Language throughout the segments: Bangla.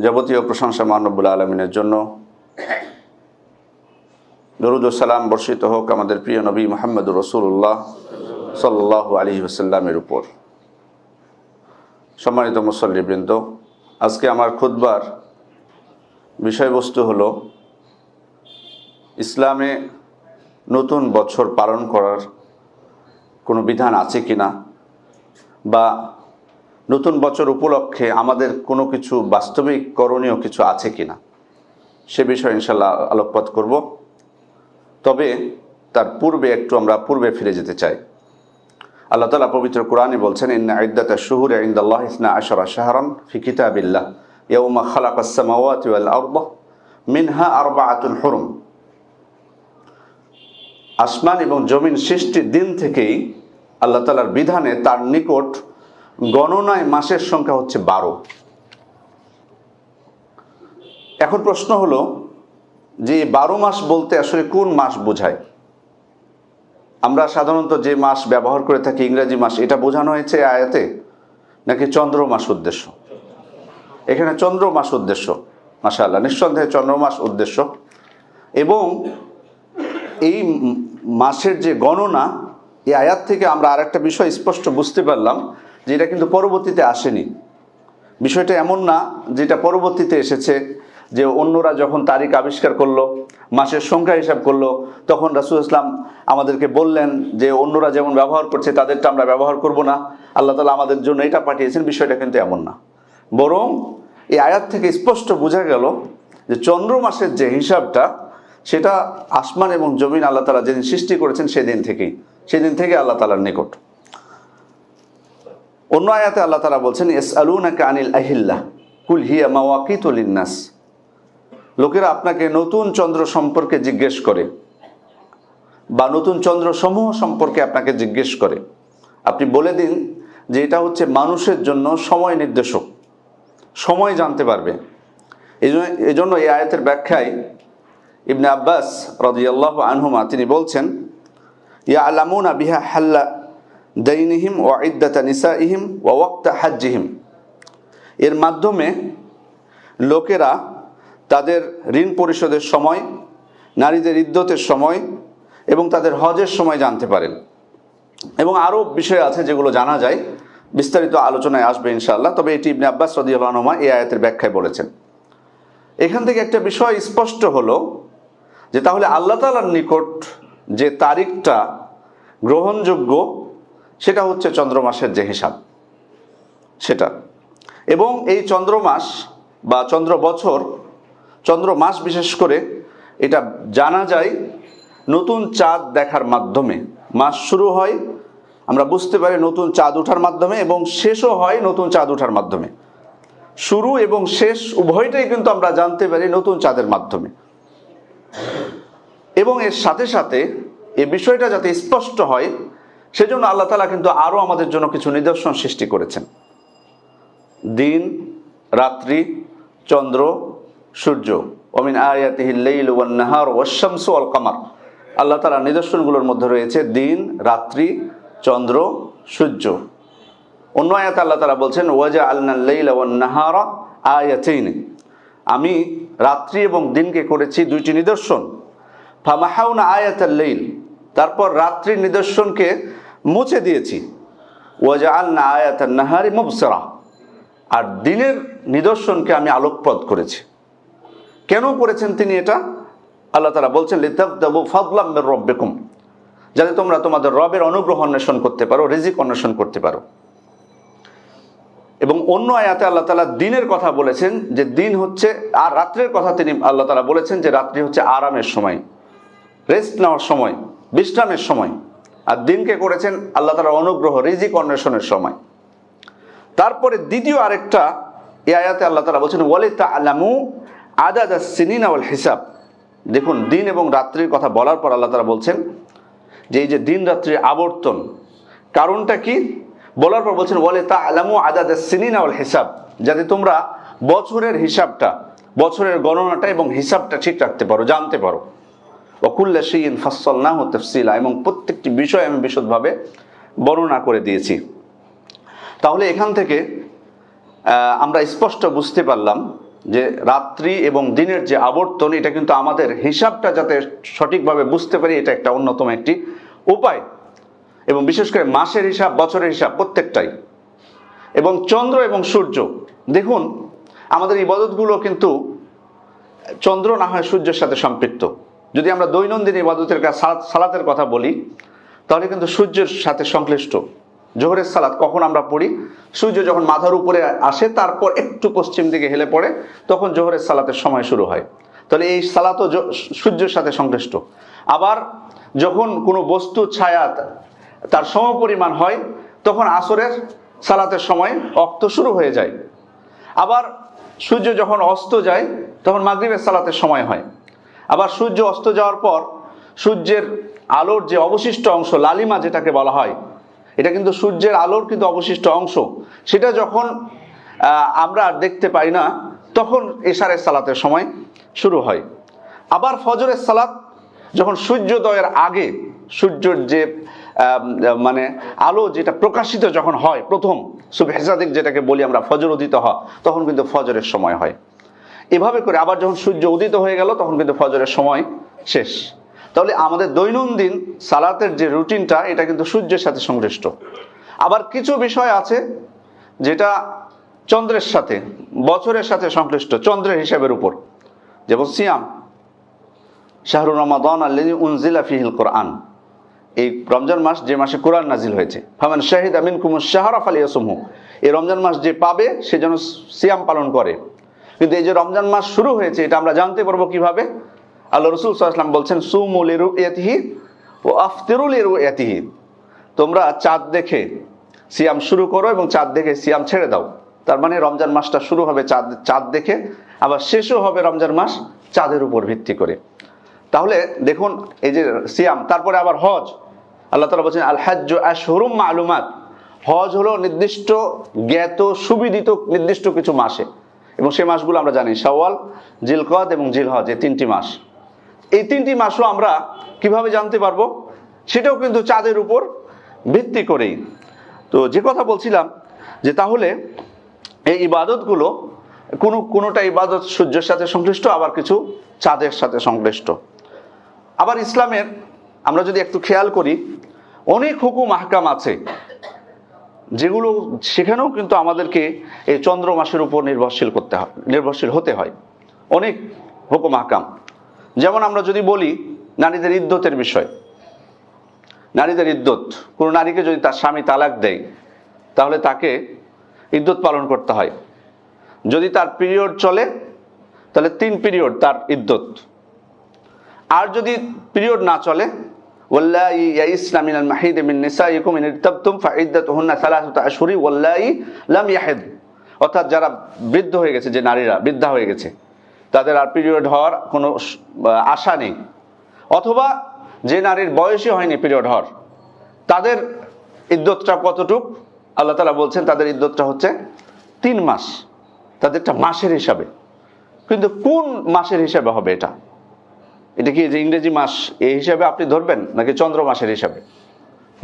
যাবতীয় প্রশংসা মহান রব্বুল আলামিনের জন্য। দরুদ ও সালাম বর্ষিত হোক আমাদের প্রিয় নবী মুহাম্মদুর রাসূলুল্লাহ সাল্লাল্লাহু আলাইহি ওয়াসাল্লামের উপর। সম্মানিত মুসল্লিবৃন্দ, আজকে আমার খুতবার বিষয়বস্তু হলো ইসলামে নতুন বছর পালন করার কোনো বিধান আছে কিনা, বা নতুন বছর উপলক্ষে আমাদের কোনো কিছু বাস্তবিক করণীয় কিছু আছে কিনা, সে বিষয়ে ইনশাল্লাহ আলোকপাত করব। তবে তার পূর্বে একটু আমরা পূর্বে ফিরে যেতে চাই। আল্লাহ তাআলা পবিত্র কোরআনে বলছেন, ইন্না ইদ্দাতাশ শুহুরি ইনদাল্লাহি 12 শাহরান ফি কিতাবিল্লাহ ইয়াওমা খালাকাস সামাওয়াতি ওয়াল আরদা মিনহা আরবাআতুন হুরুম। আসমান এবং জমিন সৃষ্টির দিন থেকেই আল্লাহ তাআলার বিধানে তার নিকট গণনায় মাসের সংখ্যা হচ্ছে 12। এখন প্রশ্ন হলো যে 12 মাস বলতে আসলে কোন মাস বোঝায়? আমরা সাধারণত যে মাস ব্যবহার করে থাকি ইংরেজি মাস, এটা বোঝানো হয়েছে আয়াতে, নাকি চন্দ্র মাস উদ্দেশ্য? এখানে চন্দ্র মাস উদ্দেশ্য। মাশাআল্লাহ, নিঃসন্দেহে চন্দ্র মাস উদ্দেশ্য। এবং এই মাসের যে গণনা, এই আয়াত থেকে আমরা আরেকটা বিষয় স্পষ্ট বুঝতে পারলাম যে এটা কিন্তু পরবর্তীতে আসেনি। বিষয়টা এমন না যেটা পরবর্তীতে এসেছে, যে অন্যরা যখন তারিখ আবিষ্কার করলো, মাসের সংখ্যা হিসাব করলো, তখন রাসূল ইসলাম আমাদেরকে বললেন যে অন্যরা যেমন ব্যবহার করছে তাদেরটা আমরা ব্যবহার করব না, আল্লাহ তাআলা আমাদের জন্য এটা পাঠিয়েছেন। বিষয়টা কিন্তু এমন না, বরং এই আয়াত থেকে স্পষ্ট বোঝা গেল যে চন্দ্র মাসের যে হিসাবটা, সেটা আসমান এবং জমিন আল্লাহ তাআলা যেদিন সৃষ্টি করেছেন সেদিন থেকে আল্লাহ তাআলার নিকট। অন্য আয়াতে আল্লাহ তাআলা বলছেন, ইয়াসআলুনাকা আনিল আহিল্লাহ কুল হিয়া মাওয়াকিতু লিন্নাস। লোকেরা আপনাকে নতুন চন্দ্র সম্পর্কে জিজ্ঞেস করে, বা নতুন চন্দ্র সমূহ সম্পর্কে আপনাকে জিজ্ঞেস করে। আপনি বলে দিন যে এটা হচ্ছে মানুষের জন্য সময় নির্দেশক, সময় জানতে পারবে। এই জন্য এই আয়াতের ব্যাখ্যায় ইবনে আব্বাস রাদিয়াল্লাহু আনহুমা তিনি বলছেন, ইয়ালামুনা বিহা হাল্লা দাইনিহিম ওয়া ইদ্দাতা নিসাইহিম ওয়া ওয়াক্তা হাজ্জিহিম। এর মাধ্যমে লোকেরা তাদের ঋণ পরিশোধের সময়, নারীদের ইদ্দতের সময় এবং তাদের হজের সময় জানতে পারেন। এবং আরও বিষয় আছে যেগুলো জানা যায়, বিস্তারিত আলোচনায় আসবে ইনশাআল্লাহ। তবে এটি ইবনে আব্বাস রাদিয়াল্লাহু আনহুমা এই আয়াতের ব্যাখ্যায় বলেছেন। এখান থেকে একটা বিষয় স্পষ্ট হলো যে তাহলে আল্লাহ তাআলার নিকট যে তারিখটা গ্রহণযোগ্য, সেটা হচ্ছে চন্দ্র মাসের যে হিসাব সেটা। এবং এই চন্দ্র মাস বা চন্দ্র বছর, চন্দ্র মাস বিশেষ করে এটা জানা যায় নতুন চাঁদ দেখার মাধ্যমে। মাস শুরু হয়, আমরা বুঝতে পারি নতুন চাঁদ ওঠার মাধ্যমে, এবং শেষও হয় নতুন চাঁদ ওঠার মাধ্যমে। শুরু এবং শেষ উভয়টাই কিন্তু আমরা জানতে পারি নতুন চাঁদের মাধ্যমে। এবং এর সাথে সাথে এই বিষয়টা যাতে স্পষ্ট হয়, সেজন্য আল্লাহ তাআলা কিন্তু আরও আমাদের জন্য কিছু নিদর্শন সৃষ্টি করেছেন। দিন, রাত্রি, চন্দ্র, সূর্য। ওমিন আয়াতিহিল লাইলু ওয়ান নাহার ওয়াশ শামসু ওয়াল কামার। আল্লাহ তাআলার নিদর্শনগুলোর মধ্যে রয়েছে দিন, রাত্রি, চন্দ্র, সূর্য। অন্য আয়াতে আল্লাহ তাআলা বলছেন, ওয়াজআলনাল লাইলা ওয়ান নাহারা আয়াতাইন। আমি রাত্রি এবং দিনকে করেছি দুইটি নিদর্শন। ফামাহাউনা আয়াতাল লাইল, তারপর রাত্রির নিদর্শনকে মুছে দিয়েছি। ওয়াজআলনা আয়াতান নাহারি মুবসিরা, আর দিনের নিদর্শনকে আমি আলোকপ্রদ করেছি। কেন করেছেন তিনি এটা? আল্লাহ তাআলা বলছেন, লিতাবতাগু ফাদলাম মির রাব্বিকুম, যাতে তোমরা তোমাদের রবের অনুগ্রহ অন্বেষণ করতে পারো, রিজিক অন্বেষণ করতে পারো। এবং অন্য আয়াতে আল্লাহ তাআলা দিনের কথা বলেছেন যে দিন হচ্ছে, আর রাত্রের কথা তিনি আল্লাহ তাআলা বলেছেন যে রাত্রি হচ্ছে আরামের সময়, রেস্ট নেওয়ার সময়, বিশ্রামের সময়। আর দিনকে করেছেন আল্লাহ তাআলার অনুগ্রহ, রিজিক অন্বেষণের সময়। তারপরে দ্বিতীয় আরেকটা এই আয়াতে আল্লাহ তাআলা বলছেন, ওয়ালিতা'লামু আদাদাস সিনিনা ওয়াল হিসাব। দেখুন, দিন এবং রাত্রির কথা বলার পর আল্লাহ তাআলা বলছেন যে এই যে দিন রাত্রির আবর্তন, কারণটা কি বলার পর বলছেন, ওয়ালিতা'লামু আদাদাস সিনিনা ওয়াল হিসাব, যাতে তোমরা বছরের হিসাবটা, বছরের গণনাটা এবং হিসাবটা ঠিক রাখতে পারো, জানতে পারো। ওয়া কুল্লা শাইইন ফাসসালনাহু তাফসীলা, এবং প্রত্যেকটি বিষয় আমি বিশদভাবে বর্ণনা করে দিয়েছি। তাহলে এখান থেকে আমরা স্পষ্ট বুঝতে পারলাম যে রাত্রি এবং দিনের যে আবর্তন, এটা কিন্তু আমাদের হিসাবটা যাতে সঠিকভাবে বুঝতে পারি, এটা একটা অন্যতম একটি উপায়। এবং বিশেষ করে মাসের হিসাব, বছরের হিসাব, প্রত্যেকটাই। এবং চন্দ্র এবং সূর্য, দেখুন আমাদের ইবাদতগুলো কিন্তু চন্দ্র না হয় সূর্যের সাথে সম্পৃক্ত। যদি আমরা দৈনন্দিন ইবাদতের সালাতের কথা বলি, তাহলে কিন্তু সূর্যের সাথে সংশ্লিষ্ট। জোহরের সালাত কখন আমরা পড়ি? সূর্য যখন মাথার উপরে আসে, তারপর একটু পশ্চিম দিকে হেলে পড়ে, তখন জোহরের সালাতের সময় শুরু হয়। তাহলে এই সালাতও সূর্যের সাথে সংশ্লিষ্ট। আবার যখন কোনো বস্তু ছায়া তার সমপরিমাণ হয়, তখন আসরের সালাতের সময় ওয়াক্ত শুরু হয়ে যায়। আবার সূর্য যখন অস্ত যায়, তখন মাগরিবের সালাতের সময় হয়। আবার সূর্য অস্ত যাওয়ার পর সূর্যের আলোর যে অবশিষ্ট অংশ, লালিমা যেটাকে বলা হয়, এটা কিন্তু সূর্যের আলোর কিন্তু অবশিষ্ট অংশ, সেটা যখন আমরা দেখতে পাই না, তখন এশারের সালাতের সময় শুরু হয়। আবার ফজরের সালাত যখন সূর্যোদয়ের আগে সূর্যের যে মানে আলো যেটা প্রকাশিত যখন হয়, প্রথম সুবহে সাদিক যেটাকে বলি আমরা, ফজর উদিত হয়, তখন কিন্তু ফজরের সময় হয়। এভাবে করে আবার যখন সূর্য উদিত হয়ে গেল, তখন কিন্তু ফজরের সময় শেষ। তাহলে আমাদের দৈনন্দিন সালাতের যে রুটিনটা, এটা কিন্তু সূর্যের সাথে সংশ্লিষ্ট। আবার কিছু বিষয় আছে যেটা চন্দ্রের সাথে, বছরের সাথে সংশ্লিষ্ট, চন্দ্রের হিসাবের উপর। যেমন সিয়াম, শাহরুর রমাদান আল্লাযী উনজিলা ফীহিল কোরআন, এই রমজান মাস যে মাসে কোরআন নাজিল হয়েছে। ফামান শাহিদা মিনকুমুশ শাহরা ফালিয়াসুমহু, এই রমজান মাস যে পাবে সে যেন সিয়াম পালন করে। কিন্তু এই যে রমজান মাস শুরু হয়েছে, এটা আমরা জানতে পারবো কিভাবে? আল্লাহ রাসূল সাল্লাল্লাহু আলাইহি ওয়াসাল্লাম বলছেন, সুমু লিরুয়াতিহি ওয়া আফতিরু লিরুয়াতিহি, তোমরা চাঁদ দেখে সিয়াম শুরু করো এবং চাঁদ দেখে সিয়াম ছেড়ে দাও। তার মানে রমজান মাসটা শুরু হবে চাঁদ দেখে, আবার শেষও হবে রমজান মাস চাঁদের উপর ভিত্তি করে। তাহলে দেখুন এই যে সিয়াম, তারপরে আবার হজ। আল্লাহ তাআলা বলছেন আল হাজ্জু আশহুরুম মালুমাত, হজ হলো নির্দিষ্ট জ্ঞাত সুবিদিত নির্দিষ্ট কিছু মাসে, এবং সেই মাসগুলো আমরা জানি শাওয়াল, জিলকদ এবং জিলহজ, এই তিনটি মাস। এই তিনটি মাসও আমরা কিভাবে জানতে পারবো? সেটাও কিন্তু চাঁদের উপর ভিত্তি করেই। তো যে কথা বলছিলাম যে তাহলে এই ইবাদতগুলো কোনোটা ইবাদত সূর্যের সাথে সংশ্লিষ্ট, আবার কিছু চাঁদের সাথে সংশ্লিষ্ট। আবার ইসলামের আমরা যদি একটু খেয়াল করি, অনেক হুকুম আহকাম আছে যেগুলো সেখানেও কিন্তু আমাদেরকে এই চন্দ্র মাসের উপর নির্ভরশীল হতে হয়। অনেক হুকুম আহকাম, যেমন আমরা যদি বলি নারীদের ইদ্যতের বিষয়। নারীদের ইদ্যত, কোনো নারীকে যদি তার স্বামী তালাক দেয়, তাহলে তাকে ইদ্যত পালন করতে হয়। যদি তার পিরিয়ড চলে, তাহলে 3 পিরিয়ড তার ইদ্যত। আর যদি পিরিয়ড না চলে, ওয়াল্লাহি ইয়াইসনা মিনাল মাহিদ মিন নিসাইকুম ইন ইরতাবতুম ফাইদ্দাতুহুন্না সালাসাতু আশহুরি ওয়াল্লাহি লাম ইয়াহিদ, অর্থাৎ যারা বৃদ্ধ হয়ে গেছে, যে নারীরা বৃদ্ধা হয়ে গেছে, তাদের আর পিরিয়ড হওয়ার কোনো আশা নেই, অথবা যে নারীর বয়সই হয়নি পিরিয়ড হওয়ার, তাদের ইদ্যতটা কতটুক? আল্লাহ তাআলা বলছেন তাদের ইদ্যতটা হচ্ছে 3 মাস, তাদেরটা মাসের হিসাবে। কিন্তু কোন মাসের হিসাবে হবে এটা? এটা কি যে ইংরেজি মাস এই হিসাবে আপনি ধরবেন, নাকি চন্দ্র মাসের হিসাবে?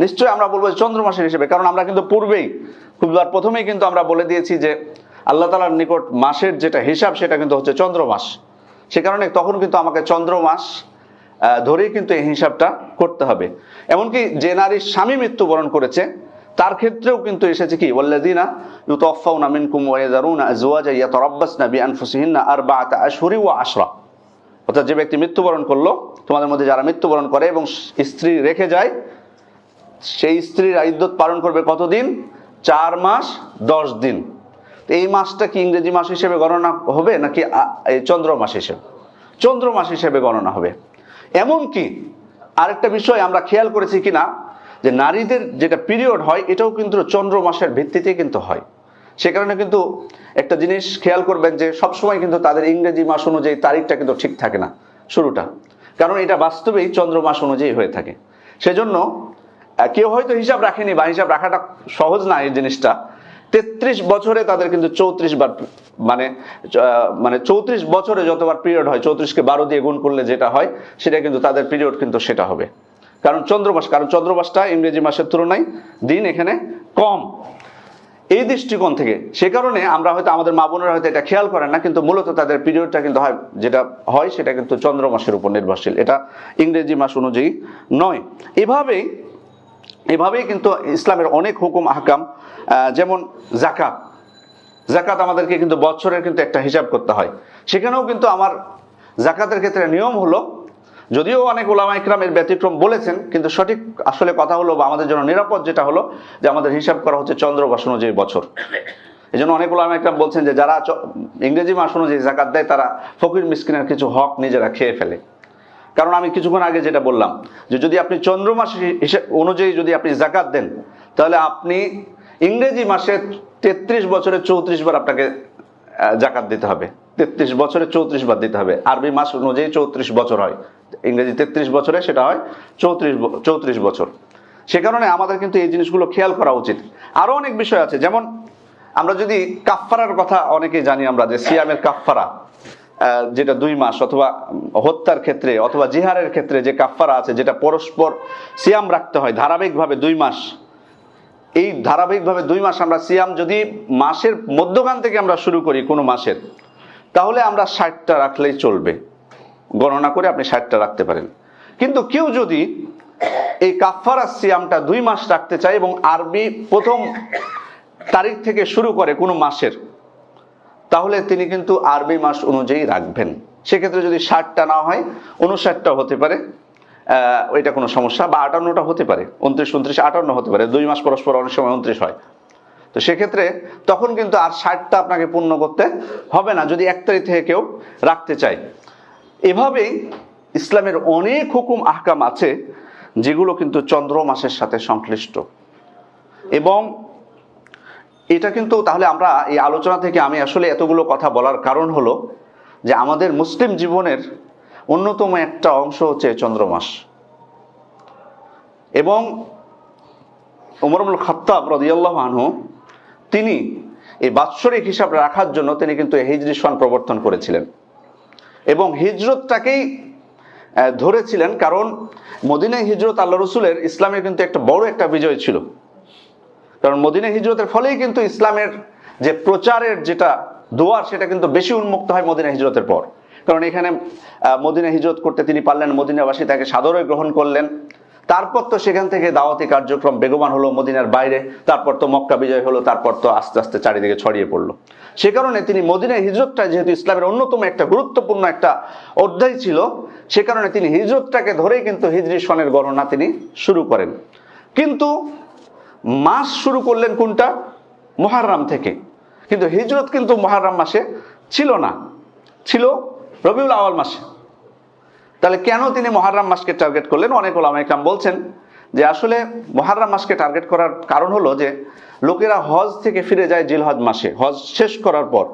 নিশ্চয়ই আমরা বলবো চন্দ্র মাসের হিসাবে, কারণ আমরা কিন্তু পূর্বেই প্রথমেই কিন্তু আমরা বলে দিয়েছি যে আল্লাহ তাআলার নিকট মাসের যেটা হিসাব, সেটা কিন্তু হচ্ছে চন্দ্র মাস। সে কারণে তখন কিন্তু আমাকে চন্দ্র মাস ধরেই কিন্তু এই হিসাবটা করতে হবে। এমনকি যে নারীর স্বামী মৃত্যুবরণ করেছে, তার ক্ষেত্রেও কিন্তু এসেছে কি, ওয়াল্লাযিনা ইউতাওয়াফাউনা মিনকুম ওয়া ইয়াযারুনা আজওয়াজা ইয়াতারাব্বাসনা বিআনফুসিহিন্না আরবাআতা আশহুরি ওয়া আশরা, অর্থাৎ যে ব্যক্তি মৃত্যুবরণ করলো, তোমাদের মধ্যে যারা মৃত্যুবরণ করে এবং স্ত্রী রেখে যায়, সেই স্ত্রীর ইদ্যত পালন করবে কতদিন? 4 মাস 10 দিন। এই মাসটা কি ইংরেজি মাস হিসেবে গণনা হবে, নাকি চন্দ্র মাস হিসেবে? চন্দ্র মাস হিসেবে গণনা হবে। এমনকি আরেকটা বিষয় আমরা খেয়াল করেছি কিনা, যে নারীদের যেটা পিরিয়ড হয়, এটাও কিন্তু চন্দ্র মাসের ভিত্তিতে কিন্তু হয়। সে কারণে কিন্তু একটা জিনিস খেয়াল করবেন যে সবসময় কিন্তু তাদের ইংরেজি মাস অনুযায়ী তারিখটা কিন্তু ঠিক থাকে না শুরুটা, কারণ এটা বাস্তবেই চন্দ্র মাস অনুযায়ী হয়ে থাকে। সেজন্য কেউ হয়তো হিসাব রাখেনি, বা হিসাব রাখাটা সহজ না এই জিনিসটা। 33 বছরে তাদের কিন্তু 34 বার, মানে 34 বছরে যতবার পিরিয়ড হয়, 34কে 12 দিয়ে গুণ করলে যেটা হয়, সেটা কিন্তু তাদের পিরিয়ড কিন্তু সেটা হবে। কারণ চন্দ্র মাসটা ইংরেজি মাসের তুলনায় দিন এখানে কম। এই দৃষ্টিকোণ থেকে। সে কারণে আমরা হয়তো আমাদের মা বোনেরা হয়তো এটা খেয়াল করেন না, কিন্তু মূলত তাদের পিরিয়ডটা কিন্তু হয় যেটা হয় সেটা কিন্তু চন্দ্র মাসের উপর নির্ভরশীল, এটা ইংরেজি মাস অনুযায়ী নয়। এভাবেই কিন্তু ইসলামের অনেক হুকুম আহকাম, যেমন জাকাত আমাদেরকে কিন্তু বছরের কিন্তু একটা হিসাব করতে হয়। সেখানেও কিন্তু আমার জাকাতের ক্ষেত্রে নিয়ম হলো, যদিও অনেক উলামা ইকরামের ব্যতিক্রম বলেছেন, কিন্তু সঠিক আসলে কথা হলো বা আমাদের জন্য নিরাপদ যেটা হলো যে আমাদের হিসাব করা হচ্ছে চন্দ্র মাস অনুযায়ী বছর। এই জন্য অনেক উলামা ইকরাম বলছেন যে যারা ইংরেজি মাস অনুযায়ী জাকাত দেয় তারা ফকির মিসকিনের কিছু হক নিজেরা খেয়ে ফেলে। কারণ আমি কিছুক্ষণ আগে যেটা বললাম যে যদি আপনি চন্দ্র মাস অনুযায়ী যদি আপনি জাকাত দেন, তাহলে আপনি ইংরেজি মাসে 33 বছরে 34 বার আপনাকে জাকাত দিতে হবে। 33 বছরে 34 বার দিতে হবে। আরবি মাস অনুযায়ী 34 বছর হয়, ইংরেজি 33 বছরে সেটা হয় 34 বছর। সে কারণে আমাদের কিন্তু এই জিনিসগুলো খেয়াল করা উচিত। আরো অনেক বিষয় আছে, যেমন আমরা যদি কাফফারার কথা অনেকেই জানি আমরা, যে সিয়ামের কাফফারা যেটা 2 মাস, অথবা হত্যার ক্ষেত্রে অথবা জিহারের ক্ষেত্রে যে কাফফারা আছে, যেটা পরস্পর সিয়াম রাখতে হয় ধারাবাহিকভাবে 2 মাস। এই ধারাবাহিকভাবে 2 মাস আমরা সিয়াম যদি মাসের মধ্যখান থেকে আমরা শুরু করি কোনো মাসের, তাহলে আমরা 60টা রাখলেই চলবে, গণনা করে আপনি 60টা রাখতে পারেন। কিন্তু কেউ যদি এই কাফফারা সিয়ামটা 2 মাস রাখতে চায় এবং আরবি প্রথম তারিখ থেকে শুরু করে কোনো মাসের, তাহলে তিনি কিন্তু আরবি মাস অনুযায়ী রাখবেন। সেক্ষেত্রে যদি 60টা না হয় 59টা হতে পারে, ওইটা কোনো সমস্যা, বা 58টা হতে পারে, 29, 58 হতে পারে। 2 মাস পরস্পর অনেক সময় 29 হয়। তো সেক্ষেত্রে তখন কিন্তু আর 60টা আপনাকে পূর্ণ করতে হবে না, যদি 1 তারিখ থেকে কেউ রাখতে চায়। এভাবেই ইসলামের অনেক হুকুম আহকাম আছে যেগুলো কিন্তু চন্দ্র মাসের সাথে সংশ্লিষ্ট। এবং এটা কিন্তু তাহলে আমরা এই আলোচনা থেকে আমি আসলে এতগুলো কথা বলার কারণ হলো যে আমাদের মুসলিম জীবনের অন্যতম একটা অংশ হচ্ছে চন্দ্র মাস। এবং ওমর ইবনুল খাত্তাব রাদিয়াল্লাহু আনহু তিনি এই বাৎসরিক হিসাব রাখার জন্য তিনি কিন্তু হিজরি সন প্রবর্তন করেছিলেন এবং হিজরতটাকেই ধরেছিলেন। কারণ মদিনায় হিজরত আল্লাহ রসুলের ইসলামের কিন্তু একটা বড় একটা বিজয় ছিল। কারণ মদিনায় হিজরতের ফলেই কিন্তু ইসলামের যে প্রচারের যেটা দুয়ার, সেটা কিন্তু বেশি উন্মুক্ত হয় মদিনা হিজরতের পর। কারণ এখানে মদিনা হিজরত করতে তিনি পারলেন, মদিনাবাসী তাকে সাদরে গ্রহণ করলেন। তারপর তো সেখান থেকে দাওয়াতি কার্যক্রম বেগবান হলো মদিনার বাইরে, তারপর তো মক্কা বিজয় হলো, তারপর তো আস্তে আস্তে চারিদিকে ছড়িয়ে পড়লো। সে কারণে তিনি মদিনায় হিজরতটা যেহেতু ইসলামের অন্যতম একটা গুরুত্বপূর্ণ একটা অধ্যায় ছিল, সে কারণে তিনি হিজরতটাকে ধরেই কিন্তু হিজরি সনের গণনা তিনি শুরু করেন। কিন্তু মাস শুরু করলেন কোনটা? মুহররম থেকে। কিন্তু হিজরত কিন্তু মুহররম মাসে ছিল না, ছিল রবিউল আউয়াল মাসে। তাহলে কেন তিনি মুহররম মাসকে টার্গেট করলেন? অনেক ওলামা ইকরাম বলছেন যে আসলে মুহররম মাসকে টার্গেট করার কারণ হলো যে লোকেরা হজ থেকে ফিরে যায় জিলহজ মাসে। হজ শেষ করার পর,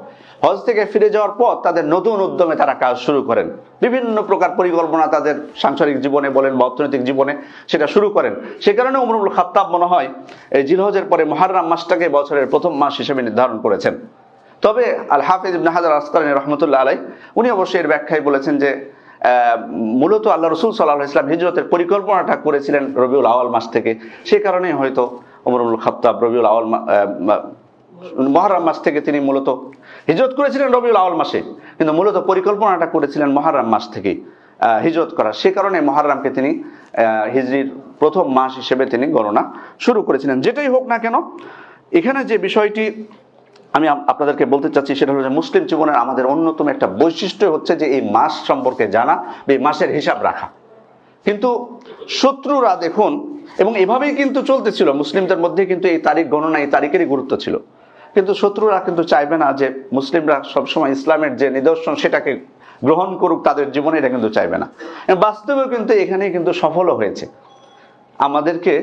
হজ থেকে ফিরে যাওয়ার পর তাদের নতুন উদ্যমে তারা কাজ শুরু করেন, বিভিন্ন প্রকার পরিকল্পনা তাদের সাংসারিক জীবনে বলেন বা অর্থনৈতিক জীবনে সেটা শুরু করেন। সে কারণে ওমর ইবনুল খাত্তাব মনে হয় এই জিলহজের পরে মুহররম মাসটাকে বছরের প্রথম মাস হিসেবে নির্ধারণ করেছেন। তবে আল হাফিজ ইবনে হাজার আসকালানী রাহমাতুল্লাহ আলাইহি উনি অবশ্যই এর ব্যাখ্যায় বলেছেন যে মূলত আল্লাহ রসুল সাল্লাল্লাহু আলাইহি ওয়াসাল্লাম হিজরতের পরিকল্পনাটা করেছিলেন রবিউল আউয়াল মাস থেকে। সে কারণেই হয়তো ওমর ইবনুল খাত্তাব রবিউল আউয়াল মুহররম মাস থেকে তিনি মূলত হিজরত করেছিলেন রবিউল আউয়াল মাসে, কিন্তু মূলত পরিকল্পনাটা করেছিলেন মুহররম মাস থেকে হিজরত করা। সে কারণে মুহররমকে তিনি হিজরির প্রথম মাস হিসেবে তিনি গণনা শুরু করেছিলেন। যেটাই হোক না কেন, এখানে যে বিষয়টি আমি আপনাদেরকে বলতে চাচ্ছি সেটা হলো যে মুসলিম জীবনের আমাদের অন্যতম একটা বৈশিষ্ট্য হচ্ছে যে এই মাস সম্পর্কে জানা, এই মাসের হিসাব রাখা। কিন্তু শত্রুরা দেখুন, এবং এভাবেই কিন্তু চলতেছিল মুসলিমদের মধ্যে, কিন্তু এই তারিখ গণনা, এই তারিখেরই গুরুত্ব ছিল। কিন্তু শত্রুরা কিন্তু চাইবে না যে মুসলিমরা সবসময় ইসলামের যে নিদর্শন সেটাকে গ্রহণ করুক তাদের জীবনে, এটা কিন্তু চাইবে না। বাস্তবেও কিন্তু এখানেই কিন্তু সফলও হয়েছে। আমাদেরকে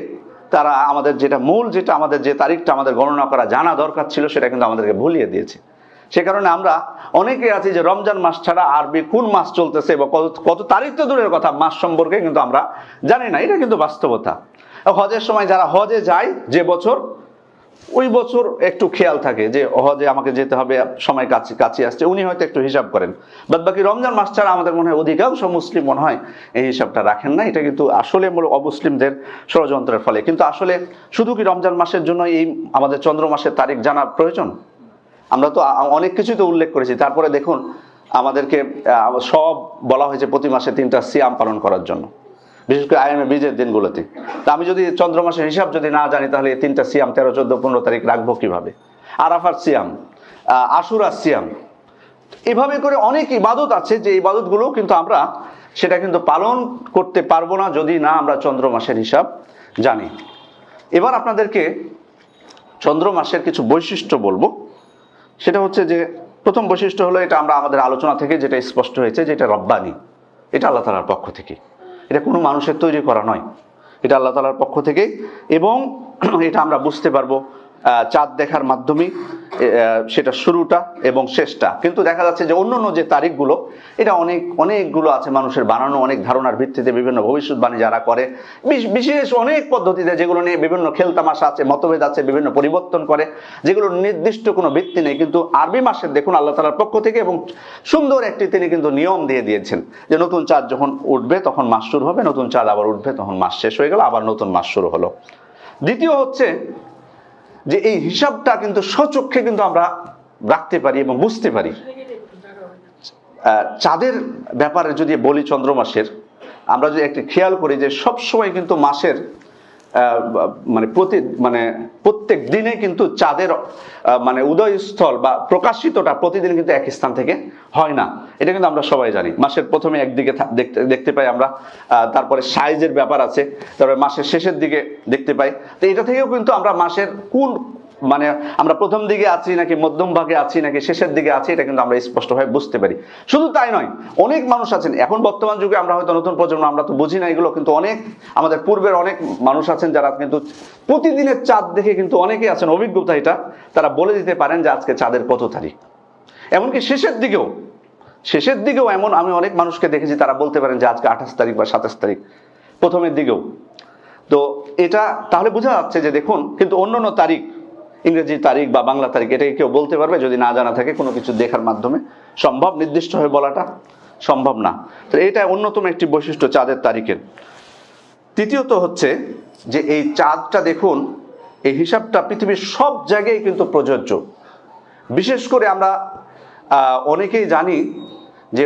তারা আমাদের যেটা মূল, যেটা আমাদের যে তারিখটা আমাদের গণনা করা জানা দরকার ছিল, সেটা কিন্তু আমাদেরকে ভুলিয়ে দিয়েছে। সে কারণে আমরা অনেকে আছি যে রমজান মাস ছাড়া আরবি কোন মাস চলতেছে বা কত তারিখ তো দূরের কথা, মাস সম্পর্কে কিন্তু আমরা জানি না। এটা কিন্তু বাস্তবতা। হজের সময় যারা হজে যায় যে বছর, ওই বছর একটু খেয়াল থাকে যে হজে আমাকে যেতে হবে, সময় কাছে কাছে আসছে, উনি হয়তো একটু হিসাব করেন। বাদ বাকি রমজান মাস ছাড়া আমাদের মনে হয় অধিকাংশ মুসলিম মনে হয় এই হিসাবটা রাখেন না। এটা কিন্তু আসলে অমুসলিমদের ষড়যন্ত্রের ফলে। কিন্তু আসলে শুধু কি রমজান মাসের জন্য এই আমাদের চন্দ্র মাসের তারিখ জানা প্রয়োজন? আমরা তো অনেক কিছুই তো উল্লেখ করেছি। তারপরে দেখুন আমাদেরকে সব বলা হয়েছে প্রতি মাসে 3টা সিয়াম পালন করার জন্য, বিশেষ করে আইএমএ বীজের দিনগুলোতে। তা আমি যদি চন্দ্র মাসের হিসাব যদি না জানি, তাহলে এই 3টা সিয়াম 13, 14, 15 তারিখ রাখবো কিভাবে? আরাফার সিয়াম, আশুরার সিয়াম, এভাবে করে অনেক ইবাদত আছে যে ইবাদতগুলো কিন্তু আমরা সেটা কিন্তু পালন করতে পারবো না যদি না আমরা চন্দ্র মাসের হিসাব জানি। এবার আপনাদেরকে চন্দ্র মাসের কিছু বৈশিষ্ট্য বলবো। সেটা হচ্ছে যে প্রথম বৈশিষ্ট্য হলো, এটা আমরা আমাদের আলোচনা থেকে যেটা স্পষ্ট হয়েছে, যে এটা রব্বানি, এটা আল্লাহ তাআলার পক্ষ থেকে, এটা কোনো মানুষের তৈরি করা নয়, এটা আল্লাহ তাআলার পক্ষ থেকে। এবং এটা আমরা বুঝতে পারবো চাঁদ দেখার মাধ্যমে, সেটা শুরুটা এবং শেষটা। কিন্তু দেখা যাচ্ছে যে অন্য যে তারিখগুলো, এটা অনেকগুলো আছে মানুষের বানানো, অনেক ধারণার ভিত্তিতে বিভিন্ন ভবিষ্যৎবাণী যারা করে, বিশেষ অনেক পদ্ধতিতে, যেগুলো নিয়ে বিভিন্ন খেলতামাশা আছে, মতভেদ আছে, বিভিন্ন পরিবর্তন করে, যেগুলো নির্দিষ্ট কোনো ভিত্তি নেই। কিন্তু আরবি মাসের দেখুন আল্লাহ তাআলার পক্ষ থেকে এবং সুন্দর একটি তিনি কিন্তু নিয়ম দিয়ে দিয়েছেন যে নতুন চাঁদ যখন উঠবে তখন মাস শুরু হবে, নতুন চাঁদ আবার উঠবে তখন মাস শেষ হয়ে গেল, আবার নতুন মাস শুরু হলো। দ্বিতীয় হচ্ছে যে এই হিসাবটা কিন্তু স্বচক্ষে কিন্তু আমরা রাখতে পারি এবং বুঝতে পারি। চাঁদের ব্যাপারে যদি বলি, চন্দ্র মাসের আমরা যদি একটি খেয়াল করি যে সব সময় কিন্তু মাসের প্রত্যেক দিনে কিন্তু চাঁদের উদয়স্থল বা প্রকাশিতটা প্রতিদিন কিন্তু এক স্থান থেকে হয় না। এটা কিন্তু আমরা সবাই জানি। মাসের প্রথমে একদিকে দেখতে পাই আমরা, তারপরে সাইজের ব্যাপার আছে, তারপরে মাসের শেষের দিকে দেখতে পাই। তো এটা থেকেও কিন্তু আমরা মাসের কোন আমরা প্রথম দিকে আছি নাকি মধ্যম ভাগে আছি নাকি শেষের দিকে আছি, এটা কিন্তু আমরা স্পষ্টভাবে বুঝতে পারি। শুধু তাই নয়, অনেক মানুষ আছেন এখন বর্তমান যুগে, আমরা হয়তো নতুন প্রজন্ম, আমরা তো বুঝি না এগুলো, কিন্তু অনেক আমাদের পূর্বের অনেক মানুষ আছেন যারা কিন্তু প্রতিদিনের চাঁদ দেখে কিন্তু অনেকেই আছেন অভিজ্ঞতা, এটা তারা বলে দিতে পারেন যে আজকে চাঁদের কত তারিখ। এমনকি শেষের দিকেও এমন আমি অনেক মানুষকে দেখেছি, তারা বলতে পারেন যে আজকে 28 তারিখ বা 27 তারিখ, প্রথমের দিকেও। তো এটা তাহলে বোঝা যাচ্ছে যে দেখুন, কিন্তু অন্যান্য তারিখ, ইংরেজি তারিখ বা বাংলা তারিখ, এটাকে কেউ বলতে পারবে যদি না জানা থাকে, কোনো কিছু দেখার মাধ্যমে সম্ভব, নির্দিষ্ট হয়ে বলাটা সম্ভব না। তো এটা অন্যতম একটি বৈশিষ্ট্য চাঁদের তারিখের। তৃতীয়ত হচ্ছে যে এই চাঁদটা দেখুন, এই হিসাবটা পৃথিবীর সব জায়গায় কিন্তু প্রযোজ্য। বিশেষ করে আমরা অনেকেই জানি যে